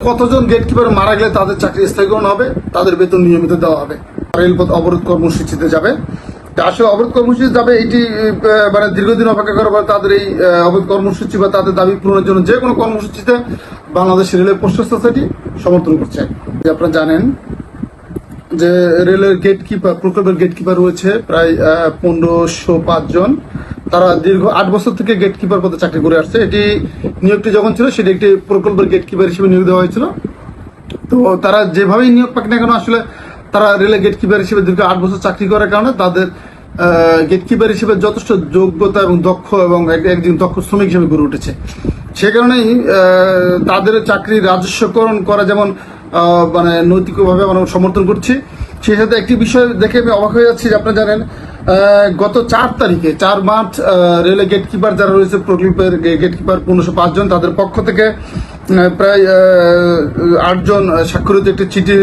কতজন গেটকিপার মারা গেলে তাদের চাকরি স্থগিত হবে, তাদের বেতন নিয়মিত দেওয়া হবে। রেলপথ অবরোধ কর্মসূচিতে যাবে। আসলে অবরোধ কর্মসূচি যাবে, এটি মানে দীর্ঘদিন অপেক্ষা করার পর তাদের এই অবরোধ কর্মসূচি বা তাদের দাবি পূরণের জন্য যে কোনো কর্মসূচিতে বাংলাদেশ রেলের পোস্টাল সোসাইটি সমর্থন করছে। আপনারা জানেন যে রেলের গেটকিপার, প্রকল্পের গেটকিপার রয়েছে প্রায় 1505 জন। তারা দীর্ঘ 8 বছর থেকে গেটকিপার পদে চাকরি করে আসছে। এটি নিয়োগটি যখন ছিল সেটি একটি প্রকল্পের গেটকিপার হিসেবে নিয়োগ দেওয়া হয়েছিল। তো তারা যেভাবেই নিয়োগ পাক না কেন, আসলে তারা রেলের গেটকিপার হিসেবে দীর্ঘ 8 বছর চাকরি করার কারণে তাদের গেটকিপার হিসেবে যথেষ্ট যোগ্যতা এবং দক্ষ এবং একজন দক্ষ শ্রমিক হিসেবে গড়ে উঠেছে। সে কারণেই তাদের চাকরি রাজস্বকরণ করা যেমন মানে নৈতিকভাবে আমরা সমর্থন করছি, সেই সাথে একটি বিষয় দেখে আমি অবাক হয়ে যাচ্ছি যে আপনারা জানেন গত 4 মার্চ রেলের গেটকিপার যারা রয়েছে, প্রকল্পের গেটকিপার 1505 জন, তাদের পক্ষ থেকে প্রায় 8 জন স্বাক্ষরিত একটি চিঠি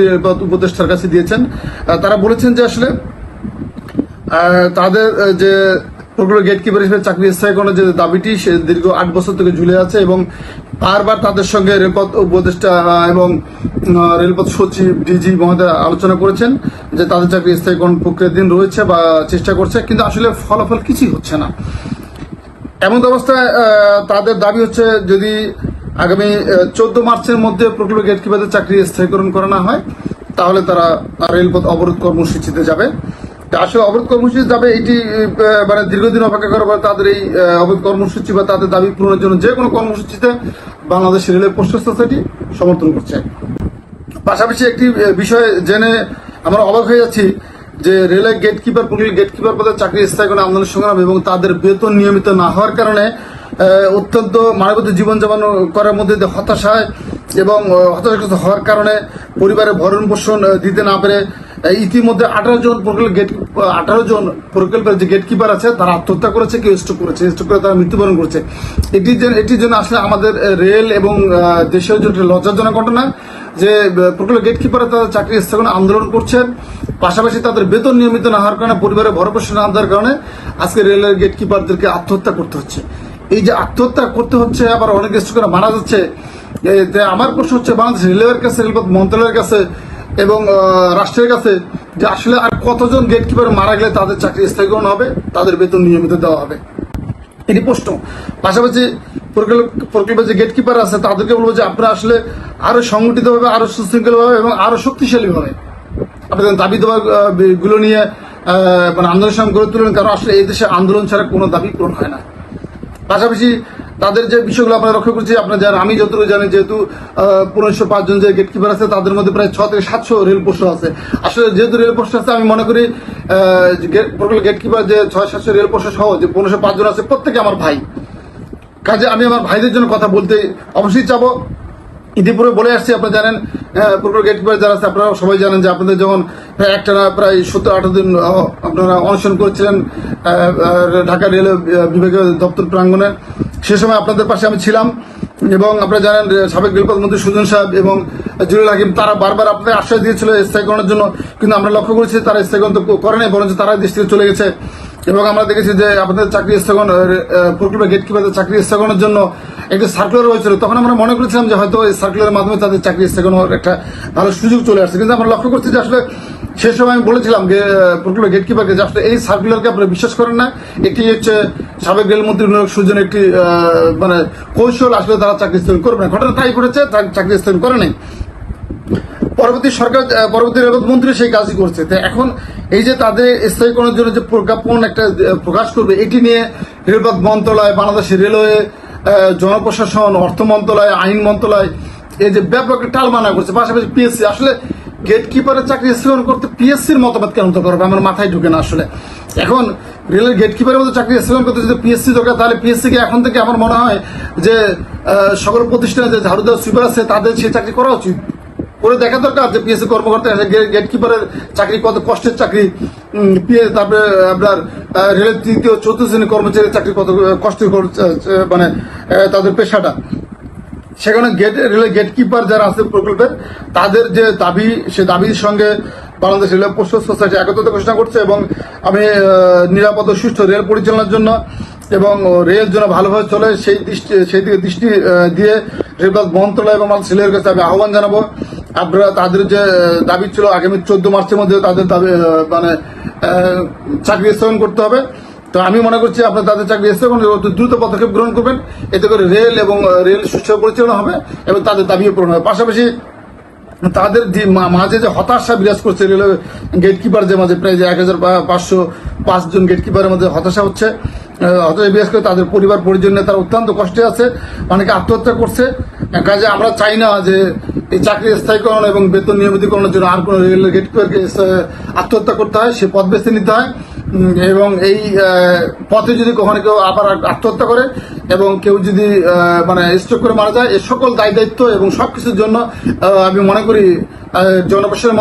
উপদেষ্টার কাছে দিয়েছেন। তারা বলেছেন যে আসলে তাদের যে প্রকল্প গেটকিপার হিসেবে চাকরি স্থায়ীকরণের যে দাবিটি সে দীর্ঘ 8 বছর থেকে ঝুলে আছে এবং বারবার তাদের সঙ্গে রেলপথ উপদেষ্টা এবং রেলপথ সচিব ডিজি মহোদয় আলোচনা করেছেন যে তাদের চাকরি স্থায়ীকরণ প্রক্রিয়াধীন রয়েছে বা চেষ্টা করছে, কিন্তু আসলে ফলাফল কিছুই হচ্ছে না। এমন অবস্থায় তাদের দাবি হচ্ছে যদি আগামী 14 মার্চের মধ্যে প্রকল্প গেটকিপারদের চাকরি স্থায়ীকরণ করা না হয় তাহলে তারা রেলপথ অবরোধ কর্মসূচিতে যাবে। আসলে অবরোধ কর্মসূচি যাবে, এটি মানে দীর্ঘদিন অপেক্ষা করার পর তাদের এই অবরোধ কর্মসূচি বা তাদের দাবি পূরণের জন্য যে কোনো কর্মসূচিতে বাংলাদেশ রেলের পোস্টাল সোসাইটি সমর্থন করছে। পাশাপাশি একটি বিষয় জেনে আমরা অবাক হয়ে যাচ্ছি যে রেলের গেটকিপার, গেটকিপার পদে চাকরি স্থায়ীকরণ আন্দোলন সংগ্রাম এবং তাদের বেতন নিয়মিত না হওয়ার কারণে অত্যন্ত মানবতার জীবনযাপন করার মধ্যে হতাশায় এবং হতাশাগ্রস্ত হওয়ার কারণে পরিবারের ভরণ পোষণ দিতে না পেরে ইতিমধ্যে 18 জন প্রকল্পের যে গেটকিপার আছে তারা আত্মহত্যা করেছে, কেউ স্ট্রোক করে তারা মৃত্যুবরণ করছে। এটির জন্য আসলে আমাদের রেল এবং দেশের জন্য লজ্জাজনক ঘটনা যে প্রকল্প গেটকিপার তাদের চাকরি স্থাপন আন্দোলন করছে, পাশাপাশি তাদের বেতন নিয়মিত না হওয়ার কারণে, পরিবারের ভরণ পোষণ না দেওয়ার কারণে আজকে রেলের গেটকিপারদেরকে আত্মহত্যা করতে হচ্ছে। এই যে আত্মহত্যা করতে হচ্ছে, আবার অনেক স্ট্রোকে মারা যাচ্ছে। আমার প্রশ্ন হচ্ছে বাংলাদেশ রেলওয়ের কাছে, রেলপথ মন্ত্রণালয়ের কাছে এবং রাষ্ট্রের কাছে যে আসলে আর কতজন গেটকিপার মারা গেলে তাদের চাকরি স্থায়ীকরণ হবে, তাদের বেতন নিয়মিত দেওয়া হবে, এটি প্রশ্ন। পাশাপাশি প্রকল্পের যে গেটকিপার আছে তাদেরকে বলবো যে আপনারা আসলে আরো সংগঠিতভাবে, আরো সুশৃঙ্খলভাবে এবং আরো শক্তিশালীভাবে আপনাদের দাবি গুলো নিয়ে মানে আন্দোলন সংগ্রাম গড়ে তুলেন, কারণ আসলে এই দেশে আন্দোলন ছাড়া কোনো দাবি পূরণ হয় না। পাশাপাশি তাদের যে বিষয়গুলো আপনারা লক্ষ্য করছি, আপনারা জানেন, আমি যতটুকু জানি, যেহেতু 1505 জন যে গেটকিপার আছে তাদের মধ্যে প্রায় 600 থেকে 700 রেল পোস্ট আছে। আসলে যেহেতু রেল পোস্ট আছে, আমি মনে করি গেটকিপার যে 600-700 রেল পোস্ট সহ যে 1505 জন আছে প্রত্যেকে আমার ভাই। কাজে আমি আমার ভাইদের জন্য কথা বলতে অবশ্যই চাবো। ইতিপূর্বে বলে আসছি, আপনারা জানেন প্রকল্প গেটকিপার যারা আছে আপনারা সবাই জানেন যে আপনাদের যখন একটানা প্রায় 17-18 দিন আপনারা অনশন করেছিলেন ঢাকা রেল বিভাগীয় দপ্তর প্রাঙ্গণে, সে সময় আপনাদের পাশে আমি ছিলাম এবং আপনারা জানেন সাবেক রেলপথ মন্ত্রী সুজন সাহেব এবং জুলুল হাকিম তারা বারবার আপনাদের আশ্বাস দিয়েছিল স্থায়ীকরণের জন্য, কিন্তু আমরা লক্ষ্য করেছি তারা স্থায়ীকরণ তো করে নাই, বরঞ্চ তারা দেশ থেকে চলে গেছে। এবং আমরা দেখেছি যে আপনাদের চাকরি স্থগন, প্রকল্পের গেটকিপারদের চাকরি স্থগনের জন্য একটি সার্কুলার হয়েছিল, তখন আমরা মনে করেছিলাম যে হয়তো এই সার্কুলারের মাধ্যমে তাদের চাকরি স্থগন হওয়ার একটা ভালো সুযোগ চলে আসছে। কিন্তু আমরা লক্ষ্য করছি যে আসলে সে সময় আমি বলেছিলাম যে প্রকল্পের গেটকিপারকে যে আসলে এই সার্কুলারকে আপনারা বিশ্বাস করেন না, এটি হচ্ছে সাবেক রেলমন্ত্রী নিয়োগ সুজন একটি মানে কৌশল, আসলে তারা চাকরি স্থগন করবে না। ঘটনা তাই ঘটেছে, চাকরি স্থগন করে নাই। পরবর্তী রেলপথ মন্ত্রী সেই কাজই করছে। তো এখন এই যে তাদের স্থায়ীকরণের জন্য যে প্রজ্ঞাপন একটা প্রকাশ করবে, এটি নিয়ে রেলপথ মন্ত্রণালয়, বাংলাদেশ রেলওয়ে, জনপ্রশাসন, অর্থ মন্ত্রণালয়, আইন মন্ত্রণালয় এই যে ব্যাপক টালমানা করছে। পাশাপাশি পিএসসি, আসলে গেটকিপারের চাকরি স্থগন করতে পিএসসির মতামত কেন তো করবে, আমার মাথায় ঢুকে না আসলে। এখন রেলের গেটকিপারের মধ্যে চাকরি স্থগন করতে যদি পিএসসি দরকার, তাহলে পিএসসিকে এখন থেকে আমার মনে হয় যে সকল প্রতিষ্ঠানে যে ঝাড়ু দেওয়া সুইপার আছে তাদের সেই চাকরি করা উচিত, করে দেখা দরকার যে পিএসসি কর্মকর্তা গেটকিপারের চাকরি কত কষ্টের চাকরি, তারপরে আপনার রেলের 3য়-4র্থ শ্রেণীর কর্মচারীর চাকরি কত কষ্টের, মানে তাদের পেশাটা। সেখানে রেলের গেটকিপার যারা আছে প্রকল্পের, তাদের যে দাবি, সে দাবির সঙ্গে বাংলাদেশ রেল পোস্টাল সোসাইটি একত্রতা ঘোষণা করছে এবং আমি নিরাপদ ও সুষ্ঠু রেল পরিচালনার জন্য এবং রেল যেন ভালোভাবে চলে সেই দিকে দৃষ্টি দিয়ে রেলপথ মন্ত্রণালয় এবং সিলের কাছে আমি আহ্বান জানাবো। আপনারা তাদের যে দাবি ছিল আগামী 14 মার্চের মধ্যে তাদের দাবি মানে চাকরি স্থগন করতে হবে। তো আমি মনে করছি আপনারা তাদের চাকরি স্থগন দ্রুত পদক্ষেপ গ্রহণ করবেন, এতে করে রেল এবং রেল সুষ্ঠু পরিচালনা হবে এবং তাদের দাবিও পূরণ হবে। পাশাপাশি তাদের মাঝে যে হতাশা বিরাজ করছে রেল গেটকিপার যে মাঝে প্রায় যে 1505 জন গেটকিপারের মধ্যে হতাশা হচ্ছে, হতাশা বিরাজ করে তাদের পরিবার পরিজন নিয়ে তারা অত্যন্ত কষ্টে আছে, অনেকে আত্মহত্যা করছে। কাজে আমরা চাই না যে এই চাকরি স্থায়ীকরণ এবং বেতন নিয়মিতকরণের জন্য আর কোনো রেল গেটকিপারকে আত্মহত্যা করতে হয়, সে পথ বেছে নিতে হয়। এবং এই পথে যদি কখনো কেউ আবার আত্মহত্যা করে এবং কেউ যদি মানে স্ট্রোক করে মারা যায়, এই সকল দায় দায়িত্ব এবং সবকিছুর জন্য আমি মনে করি জনপ্রশাসন